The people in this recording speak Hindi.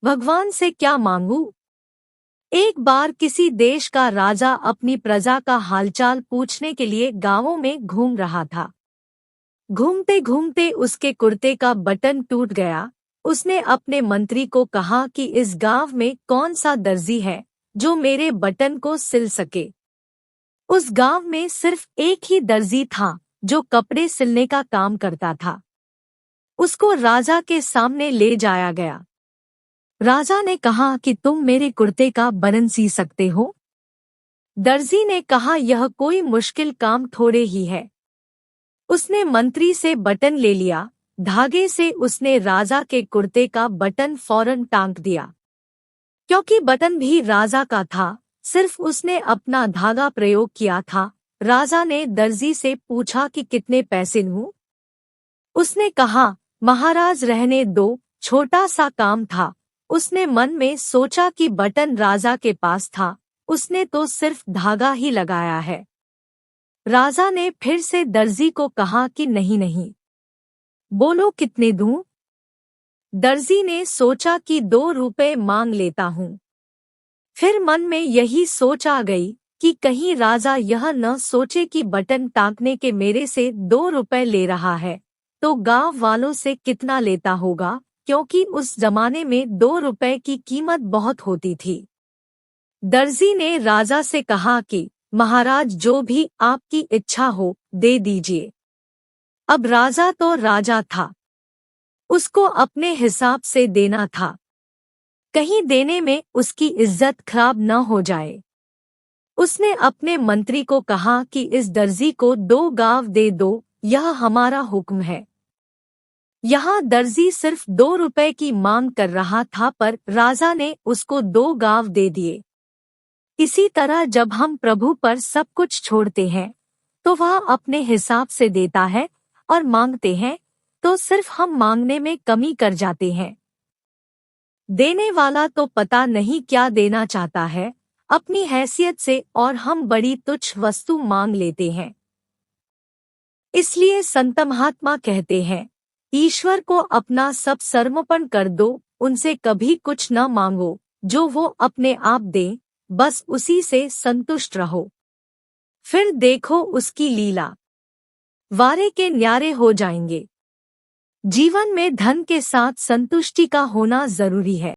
भगवान से क्या मांगू? एक बार किसी देश का राजा अपनी प्रजा का हालचाल पूछने के लिए गांवों में घूम रहा था। घूमते घूमते उसके कुर्ते का बटन टूट गया। उसने अपने मंत्री को कहा कि इस गांव में कौन सा दर्जी है जो मेरे बटन को सिल सके। उस गांव में सिर्फ एक ही दर्जी था जो कपड़े सिलने का काम करता था। उसको राजा के सामने ले जाया गया। राजा ने कहा कि तुम मेरे कुर्ते का बटन सी सकते हो? दर्जी ने कहा यह कोई मुश्किल काम थोड़े ही है। उसने मंत्री से बटन ले लिया। धागे से उसने राजा के कुर्ते का बटन फौरन टांक दिया। क्योंकि बटन भी राजा का था, सिर्फ उसने अपना धागा प्रयोग किया था। राजा ने दर्जी से पूछा कि कितने पैसे लूं? उसने कहा, महाराज रहने दो, छोटा सा काम था। उसने मन में सोचा कि बटन राजा के पास था, उसने तो सिर्फ धागा ही लगाया है। राजा ने फिर से दर्जी को कहा कि नहीं नहीं, बोलो कितने दूं? दर्जी ने सोचा कि 2 रुपए मांग लेता हूं। फिर मन में यही सोच आ गई कि कहीं राजा यह न सोचे कि बटन टांकने के मेरे से 2 रुपए ले रहा है, तो गांव वालों से कितना लेता होगा, क्योंकि उस जमाने में 2 रुपए की कीमत बहुत होती थी। दर्जी ने राजा से कहा कि महाराज जो भी आपकी इच्छा हो दे दीजिए। अब राजा तो राजा था, उसको अपने हिसाब से देना था, कहीं देने में उसकी इज्जत खराब न हो जाए। उसने अपने मंत्री को कहा कि इस दर्जी को 2 गाव दे दो, यह हमारा हुक्म है। यहाँ दर्जी सिर्फ 2 रुपए की मांग कर रहा था, पर राजा ने उसको 2 गाव दे दिए। इसी तरह जब हम प्रभु पर सब कुछ छोड़ते हैं तो वह अपने हिसाब से देता है, और मांगते हैं तो सिर्फ हम मांगने में कमी कर जाते हैं। देने वाला तो पता नहीं क्या देना चाहता है अपनी हैसियत से, और हम बड़ी तुच्छ वस्तु मांग लेते हैं। इसलिए संत महात्मा कहते हैं, ईश्वर को अपना सब समर्पण कर दो, उनसे कभी कुछ न मांगो, जो वो अपने आप दे, बस उसी से संतुष्ट रहो। फिर देखो उसकी लीला, वारे के न्यारे हो जाएंगे। जीवन में धन के साथ संतुष्टि का होना जरूरी है।